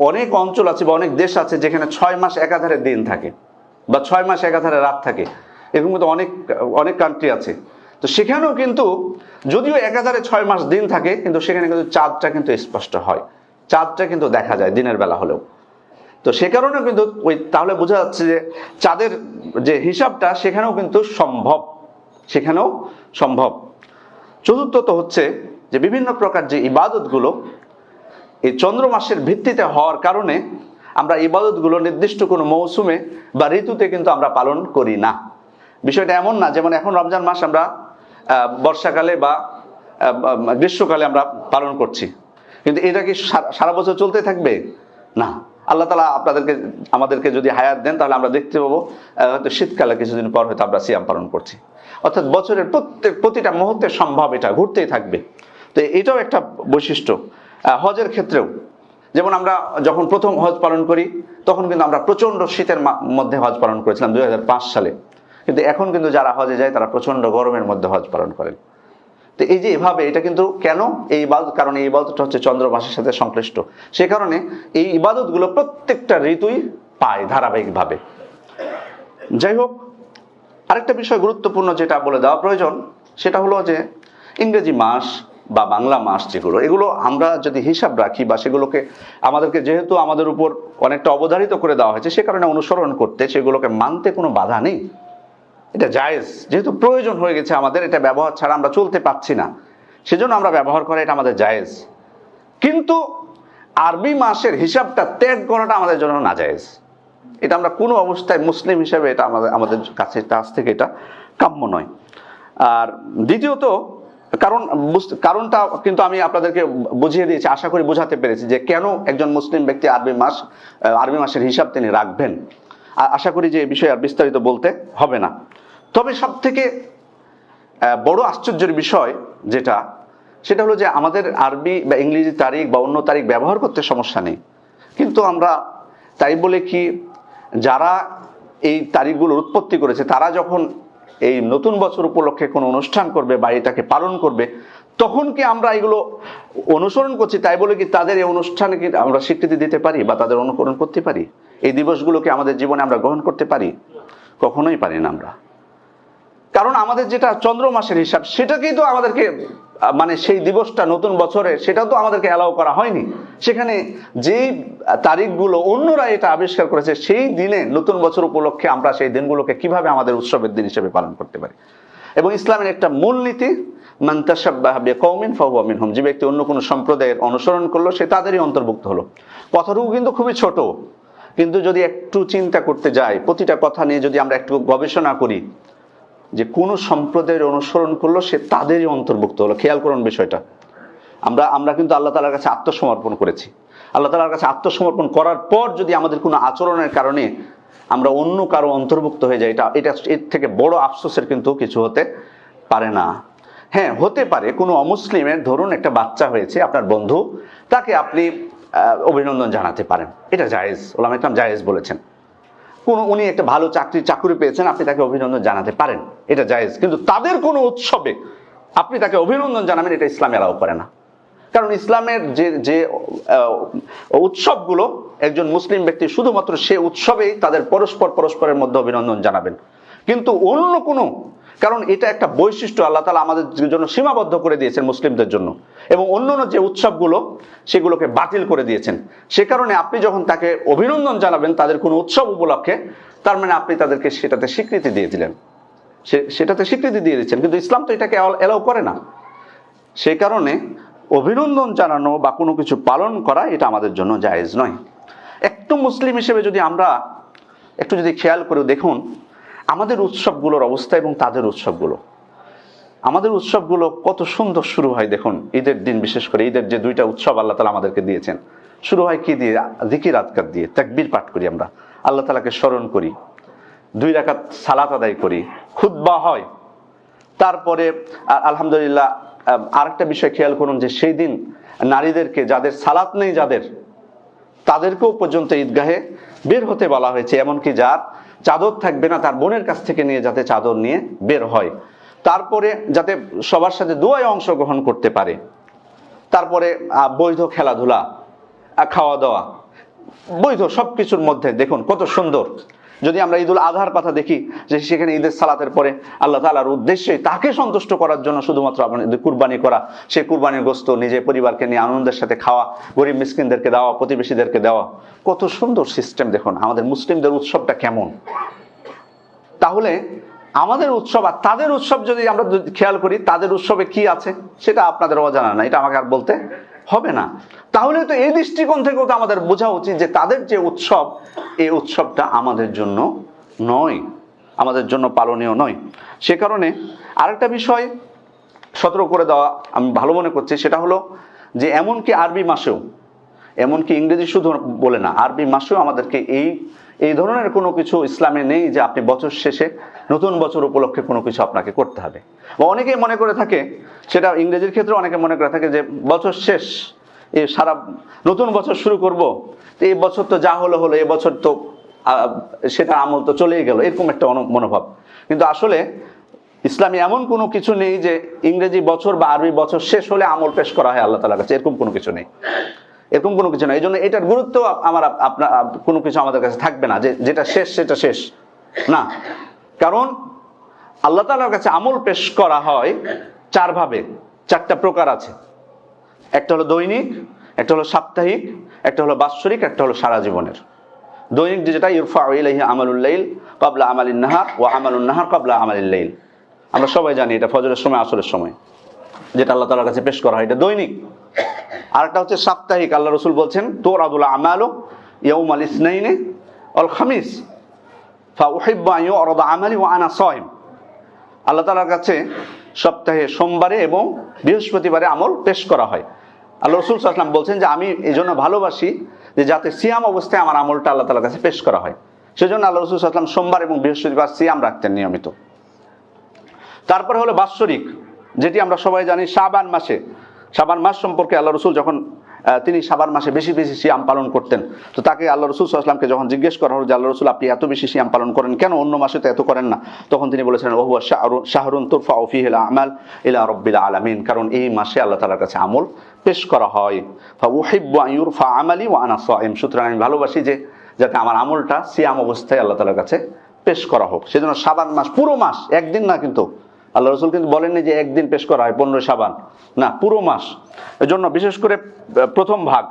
অনেক অঞ্চল আছে বা অনেক দেশ আছে যেখানে 6 মাস একাধারে দিন থাকে বা 6 মাস একাধারে রাত থাকে, এরকম কিন্তু অনেক কান্ট্রি আছে। তো সেখানেও কিন্তু যদিও একাধারে 6 মাস দিন থাকে, কিন্তু সেখানে কিন্তু চাঁদটা কিন্তু স্পষ্ট হয়, চাঁদটা কিন্তু দেখা যায় দিনের বেলা হলেও। তো সে কারণে কিন্তু তাহলে বোঝা যাচ্ছে যে চাঁদের যে হিসাবটা সেখানেও কিন্তু সম্ভব। চতুর্থত হচ্ছে যে বিভিন্ন প্রকার যে ইবাদতগুলো এই চন্দ্র মাসের ভিত্তিতে হওয়ার কারণে আমরা ইবাদতগুলো নির্দিষ্ট কোনো মৌসুমে বা ঋতুতে কিন্তু আমরা পালন করি না। বিষয়টা এমন না যেমন এখন রমজান মাস আমরা বর্ষাকালে বা গ্রীষ্মকালে আমরা পালন করছি, কিন্তু এটা কি সারা বছর চলতে থাকবে? না। আল্লাহ তাআলা আমাদেরকে যদি হায়াত দেন, তাহলে আমরা দেখতে পাবো হয়তো শীতকালে কিছুদিন পর হয়তো আমরা সিয়াম পালন করছি। অর্থাৎ বছরের প্রতিটা মুহূর্তে সম্ভব, এটা ঘুরতেই থাকবে। তো এটাও একটা বৈশিষ্ট্য। হজের ক্ষেত্রেও যেমন আমরা যখন প্রথম হজ পালন করি, তখন কিন্তু আমরা প্রচণ্ড শীতের মধ্যে হজ পালন করেছিলাম 2005 সালে। কিন্তু এখন কিন্তু যারা হজে যায় তারা প্রচণ্ড গরমের মধ্যে হজ পালন করেন। তো এই যে এভাবে, এটা কিন্তু কেন এই ইবাদত, কারণ এই ইবাদতটা হচ্ছে চন্দ্র মাসের সাথে সংশ্লিষ্ট। সে কারণে এই ইবাদতগুলো প্রত্যেকটা ঋতুই পায় ধারাবাহিকভাবে। যাই হোক, আরেকটা বিষয় গুরুত্বপূর্ণ যেটা বলে দেওয়া প্রয়োজন, সেটা হলো যে ইংরেজি মাস বা বাংলা মাস এগুলো আমরা যদি হিসাব রাখি বা সেগুলোকে আমাদেরকে যেহেতু আমাদের উপর অনেকটা অবধারিত করে দেওয়া হয়েছে, সে কারণে অনুসরণ করতে, সেগুলোকে মানতে কোনো বাধা নেই, এটা জায়েজ। যেহেতু প্রয়োজন হয়ে গেছে আমাদের, এটা ব্যবহার ছাড়া আমরা চলতে পারছি না, সেজন্য আমরা ব্যবহার করা, এটা আমাদের জায়েজ। কিন্তু আরবি মাসের হিসাবটা ত্যাগ করাটা আমাদের জন্য নাজায়েজ। এটা আমরা কোনো অবস্থায় মুসলিম হিসেবে এটা আমাদের কাছ থেকে এটা কাম্য নয়। আর দ্বিতীয়ত কারণটা কিন্তু আমি আপনাদেরকে বুঝিয়ে দিয়েছি, আশা করি বোঝাতে পেরেছি যে কেন একজন মুসলিম ব্যক্তি আরবি মাসের হিসাব তিনি রাখবেন। আশা করি যে এই বিষয়ে আর বিস্তারিত বলতে হবে না। তবে সব থেকে বড় আশ্চর্যের বিষয় সেটা হলো যে আমাদের আরবি বা ইংরেজি তারিখ বা অন্য তারিখ ব্যবহার করতে সমস্যা নেই, কিন্তু আমরা তাই বলে কি যারা এই তারিখগুলোর উৎপত্তি করেছে তারা যখন এই নতুন বছর উপলক্ষে কোনো অনুষ্ঠান করবে বা এটাকে পালন করবে, তখন কি আমরা এগুলো অনুসরণ করছি তাই বলে কি তাদের এই অনুষ্ঠানে কি আমরা স্বীকৃতি দিতে পারি বা তাদের অনুকরণ করতে পারি? এই দিবসগুলোকে আমাদের জীবনে আমরা গ্রহণ করতে পারি? কখনোই পারি না আমরা। কারণ আমাদের যেটা চন্দ্র মাসের হিসাব, সেটাকেই তো আমাদেরকে মানে সেই দিবসটা নতুন বছরে সেটাও তো আমাদেরকে অ্যালাউ করা হয়নি। সেখানে যেই তারিখগুলো অন্যরা এটা আবিষ্কার করেছে, সেই দিনে নতুন বছর উপলক্ষে আমরা সেই দিনগুলোকে কিভাবে আমাদের উৎসবের দিন হিসেবে পালন করতে পারি? এবং ইসলামের একটা মূলনীতি, মান তাশাব্বাহা বিকওমিন ফাহুয়া মিনহুম, যে ব্যক্তি অন্য কোনো সম্প্রদায়ের অনুসরণ করলো সে তাদেরই অন্তর্ভুক্ত হলো। কথাটুকু কিন্তু খুবই ছোট, কিন্তু যদি একটু চিন্তা করতে যাই, প্রতিটা কথা নিয়ে যদি আমরা একটু গবেষণা করি, যে কোন সম্প্রদায়ের অনুসরণ করলো সে তাদেরই অন্তর্ভুক্ত হলো। খেয়াল করুন বিষয়টা। আমরা কিন্তু আল্লাহ তাআলার কাছে আত্মসমর্পণ করেছি। আল্লাহ তাআলার কাছে আত্মসমর্পণ করার পর যদি আমাদের কোনো আচরণের কারণে আমরা অন্য কারো অন্তর্ভুক্ত হয়ে যাই, এটা এর থেকে বড় আফসোসের কিন্তু কিছু হতে পারে না। হ্যাঁ, হতে পারে কোনো অমুসলিমের, ধরুন একটা বাচ্চা হয়েছে আপনার বন্ধু, তাকে আপনি অভিনন্দন জানাতে পারেন, এটা জায়েজ, ওলামা ইকরাম জায়েজ বলেছেন। উনি একটা ভালো চাকরি পেয়েছেন, আপনি তাকে অভিনন্দন জানাতে পারেন, এটা জায়েজ। কিন্তু তাদের কোনো উৎসবে আপনি তাকে অভিনন্দন জানাবেন, এটা ইসলাম এলাও করে না। কারণ ইসলামের যে উৎসবগুলো, একজন মুসলিম ব্যক্তি শুধুমাত্র সে উৎসবেই তাদের পরস্পরের মধ্যে অভিনন্দন জানাবেন। কিন্তু অন্য কোনো, কারণ এটা একটা বৈশিষ্ট্য আল্লাহ তাআলা আমাদের জন্য সীমাবদ্ধ করে দিয়েছেন মুসলিমদের জন্য, এবং অন্যান্য যে উৎসবগুলো সেগুলোকে বাতিল করে দিয়েছেন। সে কারণে আপনি যখন তাকে অভিনন্দন জানাবেন তাদের কোনো উৎসব উপলক্ষে, তার মানে আপনি তাদেরকে সেটাতে স্বীকৃতি দিয়ে দিলেন, সেটাতে স্বীকৃতি দিয়ে দিচ্ছেন। কিন্তু ইসলাম তো এটাকে এলাও করে না। সেই কারণে অভিনন্দন জানানো বা কোনো কিছু পালন করা এটা আমাদের জন্য জায়েজ নয়। একটু মুসলিম হিসেবে যদি আমরা একটু খেয়াল করে দেখুন আমাদের উৎসবগুলোর অবস্থা এবং তাদের উৎসবগুলো, আমাদের উৎসবগুলো কত সুন্দর শুরু হয়। দেখুন ঈদের দিন, বিশেষ করে ঈদের যে দুইটা উৎসব আল্লাহ তাআলা আমাদেরকে দিয়েছেন, শুরু হয় কি দিয়ে? জিকির আজকার দিয়ে, তাকবীর পাঠ করি, আমরা আল্লাহ তাআলাকে স্মরণ করি, 2 রাকাত সালাত আদায় করি, খুতবা হয়। তারপরে আলহামদুলিল্লাহ আরেকটা বিষয় খেয়াল করুন যে সেই দিন নারীদেরকে, যাদের সালাত নেই তাদেরকেও পর্যন্ত ঈদগাহে বের হতে বলা হয়েছে, এমনকি যার চাদর থাকবে না তার বোনের কাছ থেকে নিয়ে যাতে চাদর নিয়ে বের হয়। তারপরে যাতে সবার সাথে দোয়ায় অংশগ্রহণ করতে পারে। তারপরে বৈধ খেলাধুলা, খাওয়া দাওয়া, বৈধ সবকিছুর মধ্যে দেখুন কত সুন্দর। যদি আমরা ঈদুল আজহার কথা দেখি, যে সেখানে ঈদের সালাতের পরে আল্লাহ তাআলার উদ্দেশ্যে তাকে সন্তুষ্ট করার জন্য শুধুমাত্র আপনাদের কুরবানি করা, সেই কুরবানির গোশত নিজে পরিবারকে নিয়ে আনন্দের সাথে খাওয়া, গরিব মিসকিনদেরকে দেওয়া, প্রতিবেশীদেরকে দেওয়া, কত সুন্দর সিস্টেম। দেখুন আমাদের মুসলিমদের উৎসবটা কেমন। তাহলে আমাদের উৎসব আর তাদের উৎসব যদি আমরা খেয়াল করি, তাদের উৎসবে কি আছে সেটা আপনাদের অজানা না, এটা আমাকে আর বলতে হবে না। তাহলে তো এই দৃষ্টিকোণ থেকেও তো আমাদের বোঝা উচিত যে তাদের যে উৎসব, এই উৎসবটা আমাদের জন্য নয়, আমাদের জন্য পালনীয় নয়। সে কারণে আরেকটা বিষয় সতর্ক করে দেওয়া আমি ভালো মনে করছি, সেটা হলো যে এমনকি আরবি মাসেও, এমনকি ইংরেজি শুধু বলে না, আরবি মাসেও আমাদেরকে এই ধরনের কোনো কিছু ইসলামে নেই যে আপনি বছর শেষে নতুন বছর উপলক্ষে কোনো কিছু আপনাকে করতে হবে। বা অনেকেই মনে করে থাকে, সেটা ইংরেজির ক্ষেত্রে অনেকে মনে করে থাকে যে বছর শেষ, এই সারা নতুন বছর শুরু করব, তো এই বছর তো যা হলো এই বছর তো সেটা আমল তো চলেই গেল, এরকম একটা মনোভাব। কিন্তু আসলে ইসলামে এমন কোনো কিছু নেই যে ইংরেজি বছর বা আরবি বছর শেষ হলে আমল পেশ করা হয় আল্লাহ তাআলার কাছে, এরকম কোনো কিছু নেই, এরকম কোনো কিছু না। এই জন্য এটার গুরুত্ব আপনার কোনো কিছু আমাদের কাছে থাকবে না যে যেটা শেষ সেটা শেষ না। কারণ আল্লাহ তাআলার কাছে আমল পেশ করা হয় 4 ভাবে, 4টা প্রকার আছে। একটা হলো দৈনিক, একটা হলো সাপ্তাহিক, একটা হলো বাৎসরিক, একটা হলো সারা জীবনের। দৈনিক যেটা ইরফাউ ইলাইহি আমালুল লাইল ক্বাবলা আমালিন নাহার ওয়া আমালুন নাহার ক্বাবলা আমালিল লাইল, আমরা সবাই জানি এটা ফজরের সময় আসরের সময় যেটা আল্লাহ তাআলার কাছে পেশ করা হয়, এটা দৈনিক। আরেকটা হচ্ছে সাপ্তাহিক, আল্লাহ রাসূল বলছেন তুরাদুল আমালু ইয়াউমাল ইসনাইনি ওয়াল খামিস ফাউহিব্বু আন ইউরাদা আমালি ওয়া আনা সাইম। আল্লাহ তাআলার কাছে সপ্তাহে সোমবারে এবং বৃহস্পতিবারে আমল পেশ করা হয়। আল্লাহ রাসূল সাল্লাল্লাহু আলাইহি ওয়াসাল্লাম বলছেন যে আমি এই জন্য ভালোবাসি যে যাতে সিয়াম অবস্থায় আমার আমলটা আল্লাহ তাআলার কাছে পেশ করা হয়। সেজন্য আল্লাহ রাসূল সাল্লাল্লাহু আলাইহি ওয়াসাল্লাম সোমবার এবং বৃহস্পতিবার সিয়াম রাখতেন নিয়মিত। তারপরে হলো বাৎসরিক, যেটি আমরা সবাই জানি শাবান মাসে। শাবান মাস সম্পর্কে আল্লাহ রসুল যখন তিনি শাবান মাসে বেশি বেশি সিয়াম পালন করতেন, তো তাকে আল্লাহ রসুল সাল্লাল্লাহু আলাইহি ওয়াসাল্লামকে যখন জিজ্ঞেস করা হলো যে আল্লাহ রসুল আপনি এত বেশি সিয়াম পালন করেন কেন, অন্য মাসে তো এত করেন না, তখন তিনি বলেছিলেন ওহুয়া শাহরুন তুরফাউ ফীহিল আমাল ইলা রাব্বিল আলামিন, কারণ এই মাসে আল্লাহ তাআলার কাছে আমল পেশ করা হয়। ফা উহিব্বু আন ইউরফা আমালি ওয়া আনা সাইম, সুতরাং আমি ভালোবাসি যে যাতে আমার আমলটা সিয়াম অবস্থায় আল্লাহ তাআলার কাছে পেশ করা হোক। সেজন্য শাবান মাস পুরো মাস, একদিন না, কিন্তু আল্লাহ রসুল কিন্তু বলেননি যে একদিন পেশ করা হয় 15 শাবান, না, পুরো মাস। এজন্য বিশেষ করে প্রথম ভাগ।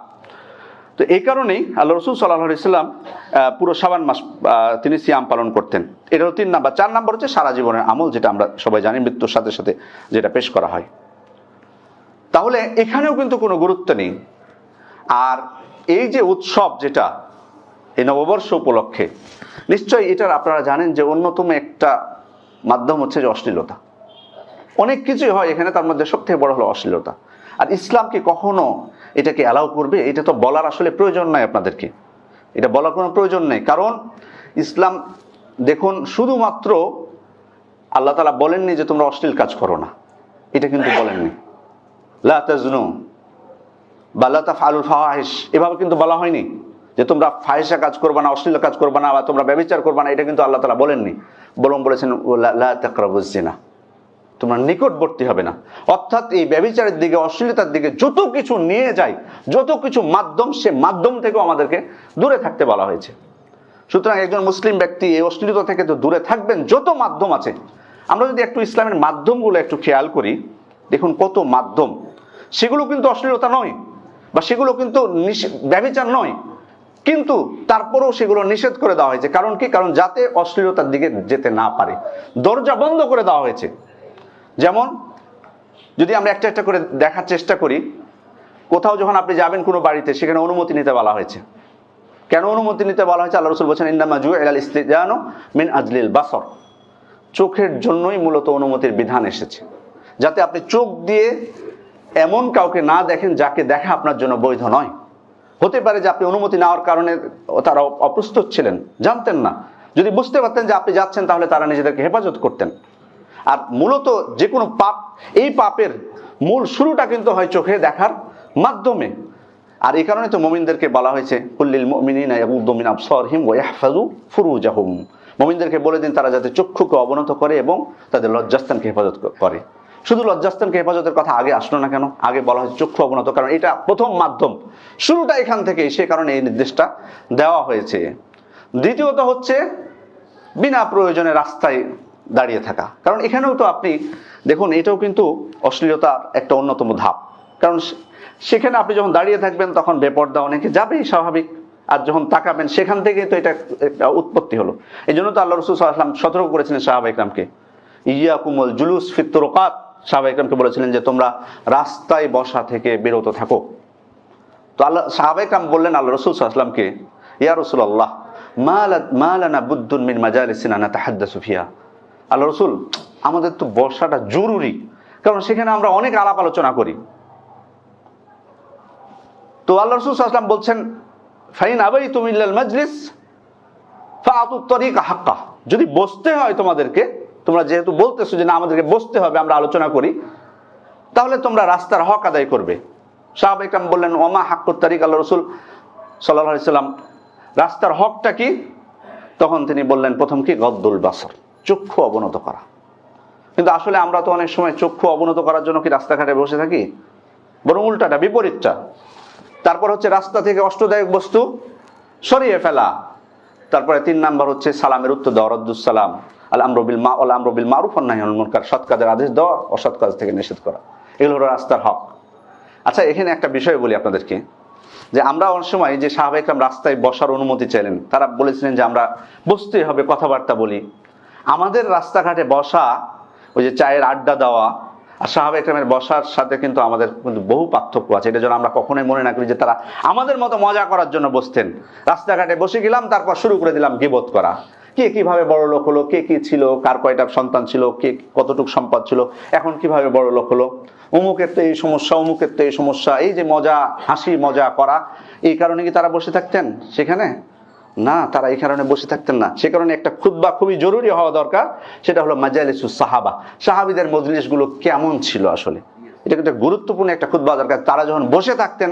তো এই কারণেই আল্লাহ রসুল সাল্লাল্লাহু আলাইহি ওয়াসাল্লাম পুরো শাবান মাস তিনি সিয়াম পালন করতেন। এটা হলো 3 নাম্বার। 4 নাম্বার হচ্ছে সারা জীবনের আমল, যেটা আমরা সবাই জানি মৃত্যুর সাথে সাথে যেটা পেশ করা হয়। তাহলে এখানেও কিন্তু কোনো গুরুত্ব নেই। আর এই যে উৎসব যেটা এই নববর্ষ উপলক্ষে, নিশ্চয়ই এটার আপনারা জানেন যে অন্যতম একটা মাধ্যম হচ্ছে যে অশ্লীলতা। অনেক কিছুই হয় এখানে, তার মধ্যে সবথেকে বড় হলো অশ্লীলতা। আর ইসলাম কি কখনো এটাকে অ্যালাউ করবে? এটা তো বলার আসলে প্রয়োজন নাই আপনাদেরকে, এটা বলার কোনো প্রয়োজন নেই। কারণ ইসলাম দেখুন শুধুমাত্র আল্লাহ তাআলা বলেননি যে তোমরা অশ্লীল কাজ করো না, এটা কিন্তু বলেননি। লা তাজনু বা লা তাফআলুল ফাওয়াহিশ, এভাবে কিন্তু বলা হয়নি যে তোমরা ফাহিশা কাজ করবে না, অশ্লীল কাজ করবে না, বা তোমরা ব্যভিচার করবে না, এটা কিন্তু আল্লাহ তাআলা বলেননি। বরং বলেছেন লা তাকরাবুজ জিনা, তোমরা নিকটবর্তী হবে না। অর্থাৎ এই ব্যভিচারের দিকে, অশ্লীলতার দিকে যত কিছু নিয়ে যায়, যত কিছু মাধ্যম, সে মাধ্যম থেকেও আমাদেরকে দূরে থাকতে বলা হয়েছে। সুতরাং একজন মুসলিম ব্যক্তি এই অশ্লীলতা থেকে তো দূরে থাকবেন। যত মাধ্যম আছে, আমরা যদি একটু ইসলামের মাধ্যমগুলো একটু খেয়াল করি, দেখুন কত মাধ্যম, সেগুলো কিন্তু অশ্লীলতা নয়, বা সেগুলো কিন্তু ব্যভিচার নয়, কিন্তু তারপরেও সেগুলো নিষেধ করে দেওয়া হয়েছে। কারণ কি? কারণ যাতে অশ্লীলতার দিকে যেতে না পারে, দরজা বন্ধ করে দেওয়া হয়েছে। যেমন যদি আমরা একটা একটা করে দেখার চেষ্টা করি, কোথাও যখন আপনি যাবেন কোনো বাড়িতে, সেখানে অনুমতি নিতে বলা হয়েছে। কেন অনুমতি নিতে বলা হয়েছে? আল্লাহ রাসূল বলেছেন ইন্নামা জুইলাল ইস্তিজানু মিন আজলিল বাসর, চোখের জন্যই মূলত অনুমতির বিধান এসেছে, যাতে আপনি চোখ দিয়ে এমন কাউকে না দেখেন যাকে দেখা আপনার জন্য বৈধ নয়। হতে পারে যে আপনি অনুমতি নেওয়ার কারণে তারা অপ্রস্তুত ছিলেন, জানতেন না। যদি বুঝতে পারতেন যে আপনি যাচ্ছেন, তাহলে তারা নিজেদেরকে হেফাজত করতেন। আর মূলত যে কোনো পাপ, এই পাপের মূল শুরুটা কিন্তু হয় চোখে দেখার মাধ্যমে। আর এই কারণে তো মুমিনদেরকে বলা হয়েছে কুল্লিল মুমিনিনা ইয়াগুদ্দু মিন আবসারিহিম ওয়া ইয়াহফাযু ফুরুজাহুম, মুমিনদেরকে বলে দিন তারা যাতে চক্ষুকে অবনত করে এবং তাদের লজ্জাস্থানকে হেফাজত করে। শুধু লজ্জাস্থানকে হেফাজতের কথা আগে আসলো না কেন? আগে বলা হয়েছে চক্ষু অবনত, কারণ এটা প্রথম মাধ্যম, শুরুটা এখান থেকেই, সে কারণে এই নির্দেশটা দেওয়া হয়েছে। দ্বিতীয়ত হচ্ছে বিনা প্রয়োজনে রাস্তায় দাঁড়িয়ে থাকা, কারণ এখানেও তো আপনি দেখুন এটাও কিন্তু অশ্লীলতার একটা অন্যতম ধাপ। কারণ সেখানে আপনি যখন দাঁড়িয়ে থাকবেন তখন বেপর্দা অনেকে যাবেই, স্বাভাবিক। আর যখন তাকাবেন সেখান থেকে তো এটা একটা উৎপত্তি হলো। এই জন্য তো আল্লাহ রাসূল সাল্লাল্লাহু আলাইহি ওয়াসাল্লাম সতর্ক করেছিলেন সাহাবা ইকরামকে, ইয়াকুমুল জুলুস ফিত তুরুকাত, সাহাবা ইকরামকে বলেছিলেন যে তোমরা রাস্তায় বসা থেকে বিরত থাকো। তো সাহাবা ইকরাম বললেন আল্লাহ রাসূল সাল্লাল্লাহু আলাইহি ওয়াসাল্লামকে, ইয়া রাসূলুল্লাহ মা লানা বুদ্দুন মিন মাজালিসিনা নাতাহাদ্দাসু ফিহা, আল্লাহ রাসূল আমাদের তো বসাটা জরুরি, কারণ সেখানে আমরা অনেক আলাপ আলোচনা করি। তো আল্লাহ রাসূল সাল্লাল্লাহু আলাইহি ওয়াসাল্লাম বলছেন ফাইন আবাইতুম ইল্লাল মাজলিস ফাআতুত তারিকা হাক্কা, যদি বসতে হয় তোমাদেরকে, তোমরা যেহেতু বলতেছো যে না আমাদেরকে বসতে হবে, আমরা আলোচনা করি, তাহলে তোমরা রাস্তার হক আদায় করবে। সাহাবা ইকরাম বললেন ওমা হাক্কুত তারিক, আল্লাহ রাসূল সাল্লাল্লাহু আলাইহি ওয়াসাল্লাম রাস্তার হকটা কি? তখন তিনি বললেন প্রথম কি গদ্দুল বাসর, চক্ষু অবনত করা। কিন্তু আসলে আমরা তো অনেক সময় চক্ষু অবনত করার জন্য কি রাস্তাঘাটে বসে থাকি? বরং উল্টাটা, বিপরীতটা। তারপর হচ্ছে রাস্তা থেকে অষ্টদায়ক বস্তু সরিয়ে ফেলা। তারপরে 3 নাম্বার হচ্ছে সালামের উত্তর দেওয়া, রদ্দুস সালাম, আল আমরু বিল মারুফ ওয়ান নাহয়ুল মুনকার, সৎ কাজের আদেশ দেওয়া, অসৎ কাজ থেকে নিষেধ করা, এগুলো হলো রাস্তার হক। আচ্ছা, এখানে একটা বিষয় বলি আপনাদেরকে, যে আমরা অনেক সময় যে সাহাবা ইকরাম রাস্তায় বসার অনুমতি চাইলেন, তারা বলেছিলেন যে আমরা বসতেই হবে, কথাবার্তা বলি। আমাদের রাস্তাঘাটে বসা, ওই যে চায়ের আড্ডা দেওয়া, আর সাহাবা ইকরামের বসার সাথে কিন্তু আমাদের কিন্তু বহু পার্থক্য আছে। এটা যেন আমরা কখনোই মনে না করি যে তারা আমাদের মতো মজা করার জন্য বসতেন। রাস্তাঘাটে বসে গেলাম, তারপর শুরু করে দিলাম গীবত করা, কে কিভাবে বড় লোক হলো, কে কি ছিল, কার কয়টা সন্তান ছিল, কে কতটুকু সম্পদ ছিল, এখন কিভাবে বড় লোক হলো, অমুকের তো এই সমস্যা, অমুকের তো এই সমস্যা, এই যে মজা, হাসি মজা করা, এই কারণে কি তারা বসে থাকতেন সেখানে? না, তারা এই কারণে বসে থাকতেন না। সে কারণে একটা খুতবা খুবই জরুরি হওয়া দরকার, সেটা হলো মাজালিসুস সাহাবা, সাহাবীদের মজলিসগুলো কেমন ছিল আসলে, এটা কিন্তু গুরুত্বপূর্ণ একটা খুতবা দরকার। তারা যখন বসে থাকতেন,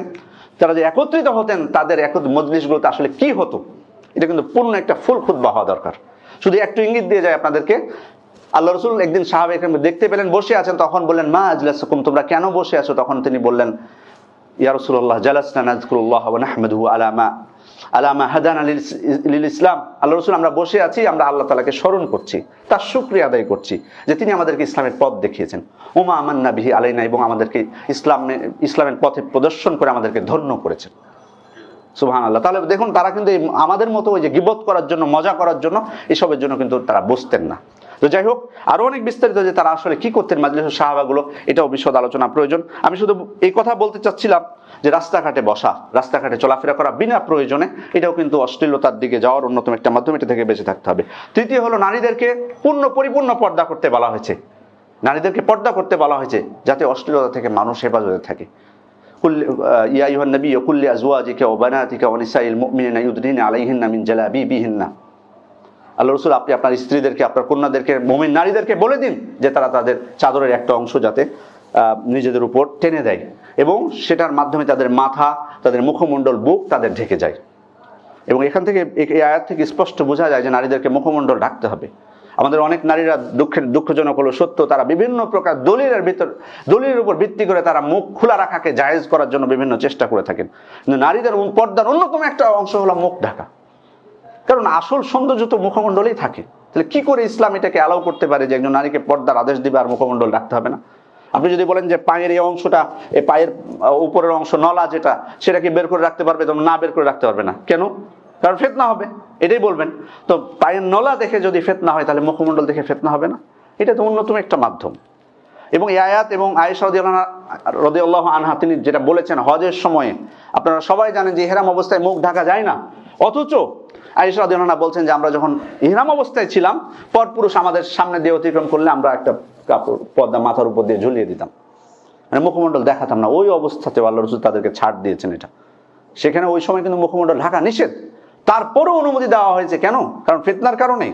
তারা যে একত্রিত হতেন, তাদের মজলিসগুলোতে আসলে কি হতো, এটা কিন্তু পূর্ণ একটা ফুল খুতবা হওয়া দরকার। শুধু একটু ইঙ্গিত দিয়ে যায় আপনাদেরকে। আল্লাহ রাসূল একদিন সাহাবায়ে কেরাম দেখতে পেলেন বসে আছেন, তখন বললেন মা আজলাসুকুম, তোমরা কেন বসে আছো? তখন তিনি বললেন ইয়া রাসূলুল্লাহ জালাসনা নাযকুরুল্লাহ ওয়া নাহমাদুহু আলা মা হাদানা লিল ইসলাম। আল্লাহ রাসূল, আমরা বসে আছি, আমরা আল্লাহ তাআলাকে স্মরণ করছি, তার শুকরিয়া আদায় করছি যে তিনি আমাদেরকে ইসলামের পথ দেখিয়েছেন। ওমা আমান্না বিহি আলাইনা, এবং আমাদেরকে ইসলামের পথে প্রদর্শন করে আমাদেরকে ধন্য করেছেন। সুবহানাল্লাহ। তাহলে দেখুন, তারা কিন্তু আমাদের মতো ওই যে গীবত করার জন্য, মজা করার জন্য, এসবের জন্য কিন্তু তারা বসতেন না। তো যাই হোক, আরো অনেক বিস্তারিত যে তারা আসলে কি করতেন মাজলিসুস সাহাবাগুলো, এটাও বিশদ আলোচনা প্রয়োজন। আমি শুধু এই কথা বলতে চাচ্ছিলাম যে রাস্তাঘাটে বসা, রাস্তাঘাটে চলাফেরা করা বিনা প্রয়োজনে, এটাও কিন্তু অশ্লীলতার দিকে যাওয়ার অন্যতম একটা মাধ্যম, এটা থেকে বেঁচে থাকতে হবে। তৃতীয় হলো, নারীদেরকে পরিপূর্ণ পর্দা করতে বলা হয়েছে। নারীদেরকে পর্দা করতে বলা হয়েছে যাতে অশ্লীলতা থেকে মানুষ হেফাজতে থাকে। ইয়া আইয়ুহান নবী কুল লিআজওয়াজিকা ওয়া বানাতিকা ওয়া নিসাইল মুমিনিনা ইউদনিনা আলাইহিন্না মিন জালাবিবিহিন্না। আল্লাহ রাসূল, আপনি আপনার স্ত্রীদেরকে, আপনার কন্যাদেরকে, মুমিন নারীদেরকে বলে দিন যে তারা তাদের চাদরের একটা অংশ যাতে নিজেদের উপর টেনে দেয়, এবং সেটার মাধ্যমে তাদের মাথা, তাদের মুখমণ্ডল, বুক তাদের ঢেকে যায়। এবং এখান থেকে, এই আয়াত থেকে স্পষ্ট বোঝা যায় যে নারীদেরকে মুখমণ্ডল ঢাকতে হবে। আমাদের অনেক নারীরা, দুঃখজনক হলো সত্য, তারা বিভিন্ন প্রকার দলিলের উপর ভিত্তি করে তারা মুখ খোলা রাখাকে জায়েজ করার জন্য বিভিন্ন চেষ্টা করে থাকেন। কিন্তু নারীদের পর্দার অন্যতম একটা অংশ হলো মুখ ঢাকা, কারণ আসল সৌন্দর্য তো মুখমণ্ডলেই থাকে। তাহলে কি করে ইসলাম এটাকে অ্যালাউ করতে পারে যে একজন নারীকে পর্দার আদেশ দিবে আর মুখমণ্ডল রাখতে হবে না? আপনি যদি বলেন যে পায়ের এই অংশটা, এই পায়ের উপরের অংশ নলা যেটা, সেটাকে বের করে রাখতে পারবে, তোমরা না বের করে রাখতে পারবে না কেন? কারণ ফিতনা হবে, এটাই বলবেন। তো পায়ের নলা দেখে যদি ফিতনা হয়, তাহলে মুখমণ্ডল দেখে ফিতনা হবে না? এটা তো অন্যতম একটা মাধ্যম। এবং এই আয়াত, এবং আয়েশা রাদিয়াল্লাহু আনহা তিনি যেটা বলেছেন হজের সময়ে, আপনারা সবাই জানেন যে ইহরাম অবস্থায় মুখ ঢাকা যায় না, অথচ আয়েশা রাদিয়াল্লাহু আনহা বলছেন যে আমরা যখন ইহরাম অবস্থায় ছিলাম, পরপুরুষ আমাদের সামনে দিয়ে অতিক্রম করলে আমরা একটা কাপড় পর্দা মাথার উপর দিয়ে ঝুলিয়ে দিতাম, মানে মুখমণ্ডল দেখাতাম না। ওই অবস্থাতে আল্লাহ রাসূল তাদেরকে ছাড় দিয়েছেন। এটা সেখানে ওই সময় কিন্তু মুখমণ্ডল ঢাকা নিষেধ, তারপরও অনুমতি দেওয়া হয়েছে। কেন? কারণ ফিতনার কারণে।